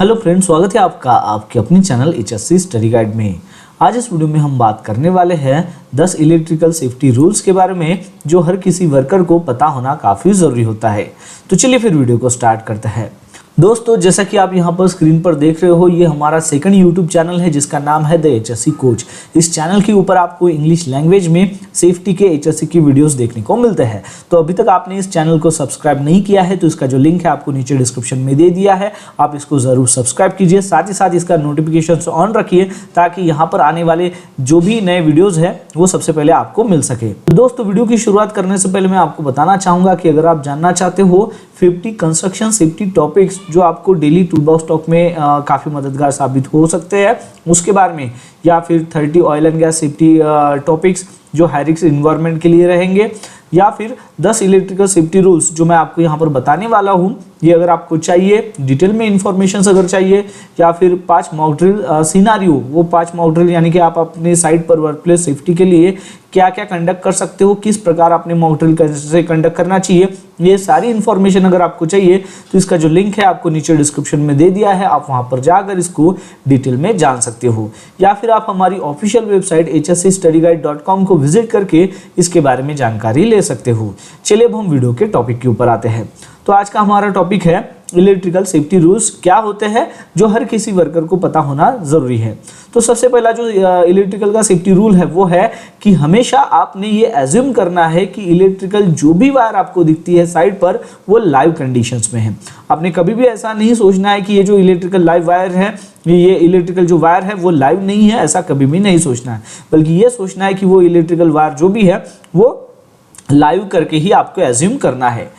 Hello friends, स्वागत है आपका आपके अपने चैनल HSC स्टडी गाइड में। आज इस वीडियो में हम बात करने वाले हैं 10 इलेक्ट्रिकल सेफ्टी रूल्स के बारे में जो हर किसी वर्कर को पता होना काफ़ी ज़रूरी होता है। तो चलिए फिर वीडियो को स्टार्ट करते हैं। दोस्तों, जैसा कि आप यहाँ पर स्क्रीन पर देख रहे हो, ये हमारा सेकंड यूट्यूब चैनल है जिसका नाम है द HSC कोच। इस चैनल के ऊपर आपको इंग्लिश लैंग्वेज में सेफ्टी के HSC की वीडियोस देखने को मिलते हैं। तो अभी तक आपने इस चैनल को सब्सक्राइब नहीं किया है तो इसका जो लिंक है आपको नीचे डिस्क्रिप्शन में दे दिया है, आप इसको ज़रूर सब्सक्राइब कीजिए। साथ ही साथ इसका नोटिफिकेशन ऑन रखिए ताकि यहाँ पर आने वाले जो भी नए वीडियोज़ हैं वो सबसे पहले आपको मिल सके। तो दोस्तों, वीडियो की शुरुआत करने से पहले मैं आपको बताना चाहूँगा कि अगर आप जानना चाहते हो 50 कंस्ट्रक्शन सेफ्टी टॉपिक्स जो आपको डेली टूल बॉक्स टॉक में काफ़ी मददगार साबित हो सकते हैं उसके बारे में, या फिर 30 oil and gas safety topics जो हाई रिस्क इन्वायरमेंट के लिए रहेंगे, या फिर 10 इलेक्ट्रिकल सेफ्टी रूल्स जो मैं आपको यहाँ पर बताने वाला हूँ, ये अगर आपको चाहिए, डिटेल में इंफॉर्मेशन अगर चाहिए, या फिर 5 मॉक ड्रिल सिनारियो, वो 5 मॉक ड्रिल यानी कि आप अपने साइट पर वर्क प्लेस सेफ्टी के लिए क्या क्या कंडक्ट कर सकते हो, किस प्रकार अपने मॉक ड्रिल कैसे कंडक्ट करना चाहिए, ये सारी इन्फॉर्मेशन अगर आपको चाहिए तो इसका जो लिंक है आपको नीचे डिस्क्रिप्शन में दे दिया है, आप वहाँ पर जाकर इसको डिटेल में जान सकते हो। या फिर आप हमारी ऑफिशियल वेबसाइट hscstudyguide.com को विजिट करके इसके बारे में जानकारी ले सकते हो। चलिए अब हम वीडियो के टॉपिक के ऊपर आते हैं। तो आज का हमारा टॉपिक है इलेक्ट्रिकल सेफ्टी रूल्स क्या होते हैं जो हर किसी वर्कर को पता होना ज़रूरी है। तो सबसे पहला जो इलेक्ट्रिकल का सेफ्टी रूल है वो है कि हमेशा आपने ये एज्यूम करना है कि इलेक्ट्रिकल जो भी वायर आपको दिखती है साइड पर वो लाइव कंडीशंस में है। आपने कभी भी ऐसा नहीं सोचना है कि ये जो इलेक्ट्रिकल लाइव वायर है, ये इलेक्ट्रिकल जो वायर है वो लाइव नहीं है, ऐसा कभी भी नहीं सोचना है, बल्कि ये सोचना है कि वो इलेक्ट्रिकल वायर जो भी है वो लाइव करके ही आपको एज्यूम करना है।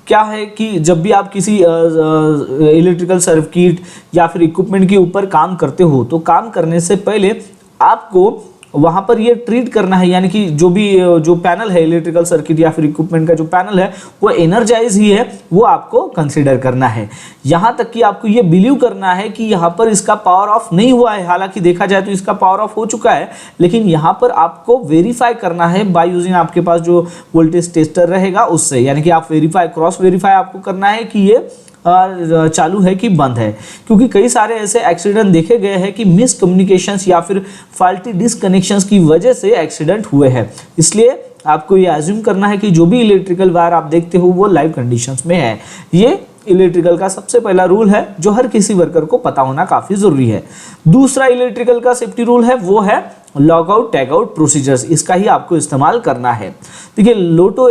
क्या है कि जब भी आप किसी इलेक्ट्रिकल सर्किट या फिर इक्विपमेंट के ऊपर काम करते हो तो काम करने से पहले आपको वहाँ पर ये ट्रीट करना है, यानी कि जो पैनल है इलेक्ट्रिकल सर्किट या फिर इक्विपमेंट का जो पैनल है वो एनर्जाइज ही है, वो आपको कंसीडर करना है। यहाँ तक कि आपको ये बिलीव करना है कि यहाँ पर इसका पावर ऑफ नहीं हुआ है, हालांकि देखा जाए तो इसका पावर ऑफ हो चुका है, लेकिन यहाँ पर आपको वेरीफाई करना है बाय यूजिंग आपके पास जो वोल्टेज टेस्टर रहेगा उससे, यानी कि आप क्रॉस वेरीफाई आपको करना है कि ये चालू है कि बंद है। क्योंकि कई सारे ऐसे एक्सीडेंट देखे गए हैं कि मिसकम्युनिकेशंस या फिर फॉल्टी डिसकनेक्शंस की वजह से एक्सीडेंट हुए हैं। इसलिए आपको ये एज्यूम करना है कि जो भी इलेक्ट्रिकल वायर आप देखते हो वो लाइव कंडीशंस में है। ये इलेक्ट्रिकल का सबसे पहला रूल है जो हर किसी वर्कर को पता होना काफ़ी ज़रूरी है। दूसरा इलेक्ट्रिकल का सेफ्टी रूल है वो है log out tag out procedures. इसका ही आपको इस्तेमाल करना है। देखिए, लोटो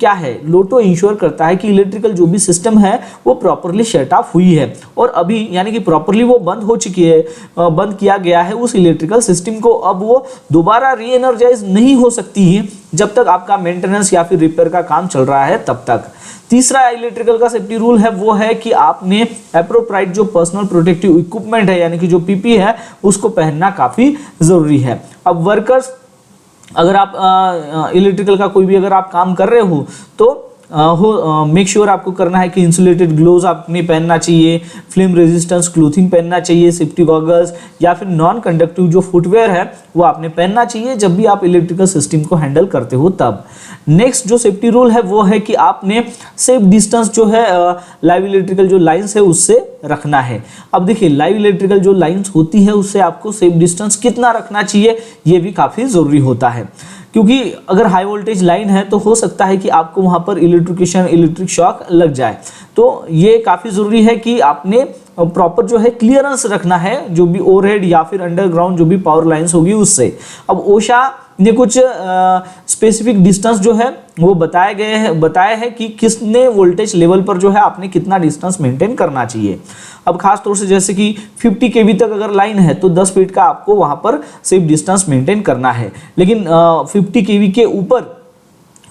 क्या है, लोटो इंश्योर करता है कि इलेक्ट्रिकल जो भी सिस्टम है वो प्रॉपरली शट ऑफ हुई है और अभी यानी कि प्रॉपरली वो बंद हो चुकी है, बंद किया गया है उस इलेक्ट्रिकल सिस्टम को। अब वो दोबारा री एनर्जाइज नहीं हो सकती है जब तक आपका मेंटेनेंस या फिर रिपेयर का काम चल रहा है तब तक। तीसरा इलेक्ट्रिकल का सेफ्टी रूल है वो है कि आपने एप्रोप्राइट जो पर्सनल प्रोटेक्टिव इक्विपमेंट है यानी कि जो पीपी है उसको पहनना काफ़ी ज़रूरी है। अब वर्कर्स, अगर आप इलेक्ट्रिकल का कोई भी अगर आप काम कर रहे हो तो मेक श्योर आपको करना है कि इंसुलेटेड ग्लोव्स आपने पहनना चाहिए, फ्लेम रेजिस्टेंस क्लोथिंग पहनना चाहिए, सेफ्टी गॉगल्स या फिर नॉन कंडक्टिव जो फुटवेयर है वो आपने पहनना चाहिए जब भी आप इलेक्ट्रिकल सिस्टम को हैंडल करते हो तब। नेक्स्ट जो सेफ्टी रूल है वो है कि आपने सेफ डिस्टेंस जो है लाइव इलेक्ट्रिकल जो लाइन्स है उससे रखना है। अब देखिए, लाइव इलेक्ट्रिकल जो लाइन्स होती है उससे आपको सेफ डिस्टेंस कितना रखना चाहिए ये भी काफ़ी ज़रूरी होता है, क्योंकि अगर हाई वोल्टेज लाइन है तो हो सकता है कि आपको वहाँ पर इलेक्ट्रिक शॉक लग जाए। तो ये काफ़ी ज़रूरी है कि आपने प्रॉपर जो है क्लियरेंस रखना है जो भी ओवरहेड या फिर अंडरग्राउंड जो भी पावर लाइन्स होगी उससे। अब ओशा ने कुछ स्पेसिफिक डिस्टेंस जो है वो बताया है कि किसने वोल्टेज लेवल पर जो है आपने कितना डिस्टेंस मेंटेन करना चाहिए। अब खास तौर से जैसे कि 50 केवी तक अगर लाइन है तो 10 फीट का आपको वहाँ पर सेफ डिस्टेंस मेंटेन करना है, लेकिन 50 केवी के ऊपर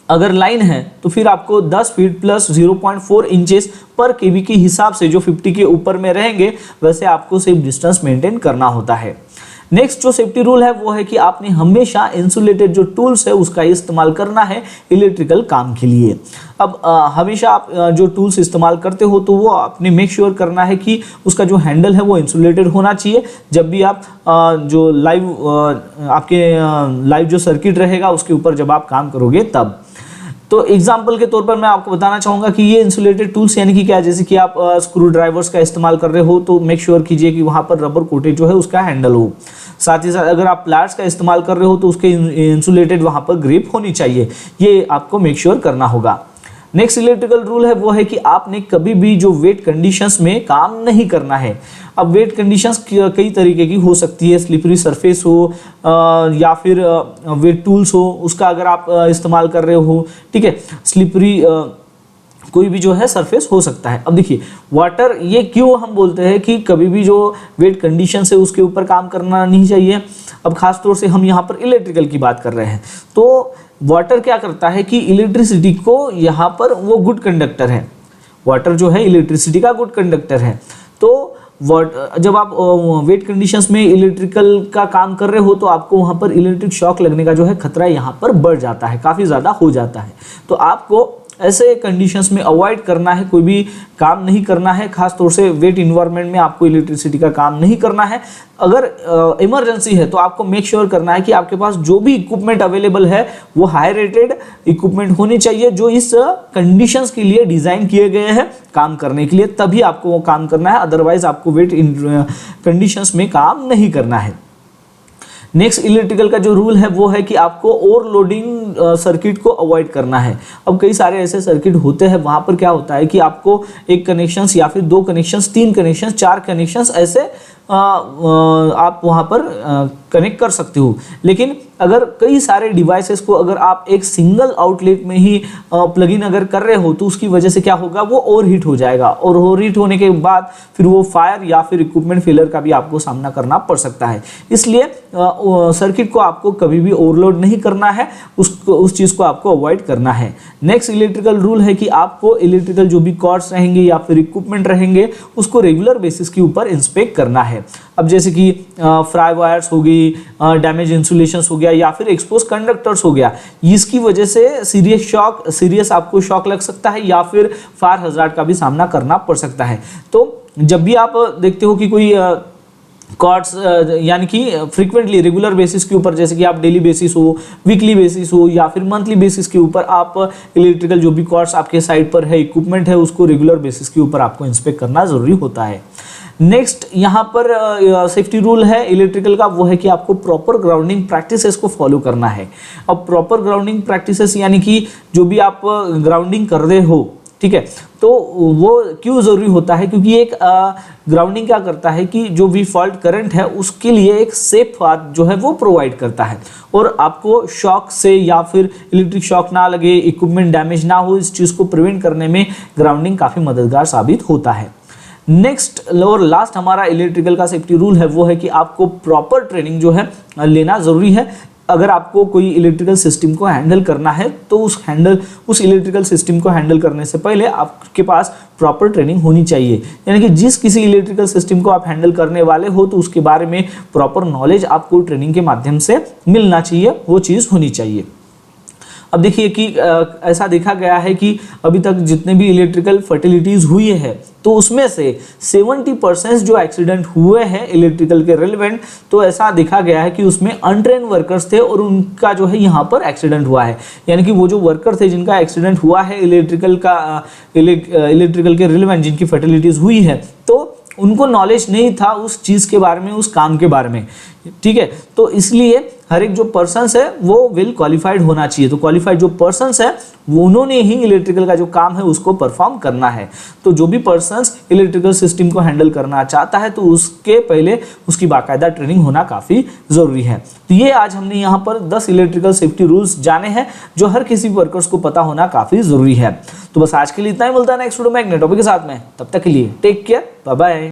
अगर लाइन है तो फिर आपको 10 फीट प्लस 0.4 इंचेस पर केवी के हिसाब से जो 50 के ऊपर में रहेंगे वैसे आपको सेफ डिस्टेंस मेंटेन करना होता है। नेक्स्ट जो सेफ्टी रूल है वो है कि आपने हमेशा इंसुलेटेड जो टूल्स है उसका इस्तेमाल करना है इलेक्ट्रिकल काम के लिए। अब हमेशा आप जो टूल्स इस्तेमाल करते हो तो वो आपने मेक श्योर करना है कि उसका जो हैंडल है वो इंसुलेटेड होना चाहिए जब भी आप जो लाइव जो सर्किट रहेगा उसके ऊपर जब आप काम करोगे तब। तो एग्जाम्पल के तौर पर मैं आपको बताना चाहूँगा कि ये इंसुलेटेड टूल्स यानी कि क्या, जैसे कि आप स्क्रू ड्राइवर्स का इस्तेमाल कर रहे हो तो मेक श्योर कीजिए कि वहाँ पर रबर कोटेड जो है उसका हैंडल हो। साथ ही साथ अगर आप प्लायर्स का इस्तेमाल कर रहे हो तो उसके इंसुलेटेड वहाँ पर ग्रिप होनी चाहिए, ये आपको मेक श्योर करना होगा। नेक्स्ट इलेक्ट्रिकल रूल है वो है कि आपने कभी भी जो वेट कंडीशंस में काम नहीं करना है। अब वेट कंडीशंस कई तरीके की हो सकती है, स्लिपरी सरफेस हो या फिर वेट टूल्स हो, उसका अगर आप इस्तेमाल कर रहे हो, ठीक है, स्लिपरी कोई भी जो है सरफेस हो सकता है। अब देखिए वाटर, ये क्यों हम बोलते हैं कि कभी भी जो वेट कंडीशन है उसके ऊपर काम करना नहीं चाहिए। अब खास तौर से हम यहाँ पर इलेक्ट्रिकल की बात कर रहे हैं, तो वाटर क्या करता है कि इलेक्ट्रिसिटी को यहाँ पर वो गुड कंडक्टर है, वाटर जो है इलेक्ट्रिसिटी का गुड कंडक्टर है। तो जब आप वेट कंडीशंस में इलेक्ट्रिकल का काम कर रहे हो तो आपको वहाँ पर इलेक्ट्रिक शॉक लगने का जो है खतरा यहाँ पर बढ़ जाता है, काफ़ी ज़्यादा हो जाता है। तो आपको ऐसे कंडीशंस में अवॉइड करना है, कोई भी काम नहीं करना है, खास तौर से वेट इन्वायरमेंट में आपको इलेक्ट्रिसिटी का काम नहीं करना है। अगर इमरजेंसी है तो आपको मेक श्योर करना है कि आपके पास जो भी इक्विपमेंट अवेलेबल है वो हाई रेटेड इक्विपमेंट होनी चाहिए, जो इस कंडीशंस के लिए डिज़ाइन किए गए हैं काम करने के लिए, तभी आपको वो काम करना है, अदरवाइज आपको वेट कंडीशंस में काम नहीं करना है। नेक्स्ट इलेक्ट्रिकल का जो रूल है वो है कि आपको ओवरलोडिंग सर्किट को अवॉइड करना है। अब कई सारे ऐसे सर्किट होते हैं वहाँ पर क्या होता है कि आपको एक कनेक्शंस या फिर 2 कनेक्शंस, 3 कनेक्शंस, 4 कनेक्शंस ऐसे आप वहाँ पर कनेक्ट कर सकते हो। लेकिन अगर कई सारे डिवाइसेस को अगर आप एक सिंगल आउटलेट में ही प्लग इन अगर कर रहे हो तो उसकी वजह से क्या होगा, वो ओवरहीट हो जाएगा, और ओवरहीट होने के बाद फिर वो फायर या फिर इक्विपमेंट फेलियर का भी आपको सामना करना पड़ सकता है। इसलिए सर्किट को आपको कभी भी ओवरलोड नहीं करना है, उस चीज़ को आपको अवॉइड करना है। नेक्स्ट इलेक्ट्रिकल रूल है कि आपको इलेक्ट्रिकल जो भी कॉर्ड्स रहेंगे या फिर इक्विपमेंट रहेंगे उसको रेगुलर बेसिस के ऊपर इंस्पेक्ट करना है। अब जैसे कि फ्राई वायर्स हो गई, डैमेज इंसुलेशंस हो गया या फिर एक्सपोज कंडक्टर्स हो गया, इसकी वजह से सीरियस आपको शॉक लग सकता है या फिर फायर हजार्ड का भी सामना करना पड़ सकता है। तो जब भी आप देखते हो कि कोई कॉर्ड्स यानी कि फ्रीक्वेंटली रेगुलर बेसिस के ऊपर, जैसे कि आप डेली बेसिस हो, वीकली बेसिस हो या फिर मंथली बेसिस के ऊपर आप इलेक्ट्रिकल जो भी कॉर्ड्स आपके साइड पर है, इक्विपमेंट है, उसको रेगुलर बेसिस के ऊपर आपको इंस्पेक्ट करना जरूरी होता है। नेक्स्ट यहाँ पर सेफ्टी रूल है इलेक्ट्रिकल का, वो है कि आपको प्रॉपर ग्राउंडिंग प्रैक्टिसेस को फॉलो करना है। अब प्रॉपर ग्राउंडिंग प्रैक्टिसेस यानी कि जो भी आप ग्राउंडिंग कर रहे हो, ठीक है, तो वो क्यों ज़रूरी होता है, क्योंकि एक ग्राउंडिंग क्या करता है कि जो भी फॉल्ट करंट है उसके लिए एक सेफ पाथ जो है वो प्रोवाइड करता है, और आपको शॉक से या फिर इलेक्ट्रिक शॉक ना लगे, इक्विपमेंट डैमेज ना हो, इस चीज़ को प्रिवेंट करने में ग्राउंडिंग काफ़ी मददगार साबित होता है। नेक्स्ट और लास्ट हमारा इलेक्ट्रिकल का सेफ्टी रूल है वो है कि आपको प्रॉपर ट्रेनिंग जो है लेना ज़रूरी है। अगर आपको कोई इलेक्ट्रिकल सिस्टम को हैंडल करना है तो उस इलेक्ट्रिकल सिस्टम को हैंडल करने से पहले आपके पास प्रॉपर ट्रेनिंग होनी चाहिए। यानी कि जिस किसी इलेक्ट्रिकल सिस्टम को आप हैंडल करने वाले हो तो उसके बारे में प्रॉपर नॉलेज आपको ट्रेनिंग के माध्यम से मिलना चाहिए, वो चीज़ होनी चाहिए। अब देखिए कि ऐसा देखा गया है कि अभी तक जितने भी इलेक्ट्रिकल फर्टिलिटीज़ हुई है तो उसमें से 70% जो एक्सीडेंट हुए हैं इलेक्ट्रिकल के रिलेवेंट, तो ऐसा देखा गया है कि उसमें अनट्रेन वर्कर्स थे और उनका जो है यहाँ पर एक्सीडेंट हुआ है। यानी कि वो जो वर्कर थे जिनका एक्सीडेंट हुआ है इलेक्ट्रिकल के रिलेवेंट जिनकी फर्टिलिटीज़ हुई है, तो उनको नॉलेज नहीं था उस चीज़ के बारे में, उस काम के बारे में, ठीक है। तो इसलिए हर एक जो पर्सन्स है वो वेल क्वालिफाइड होना चाहिए। तो क्वालिफाइड जो पर्सन्स है वो उन्होंने ही इलेक्ट्रिकल का जो काम है उसको परफॉर्म करना है। तो जो भी पर्सन्स इलेक्ट्रिकल सिस्टम को हैंडल करना चाहता है तो उसके पहले उसकी बाकायदा ट्रेनिंग होना काफ़ी ज़रूरी है। तो ये आज हमने यहाँ पर 10 इलेक्ट्रिकल सेफ्टी रूल्स जाने हैं जो हर किसी वर्कर्स को पता होना काफ़ी ज़रूरी है। तो बस आज के लिए इतना ही, मिलता है नेक्स्ट वीडियो में एक नए टॉपिक के साथ में। तब तक के लिए टेक केयर, बाय बाय।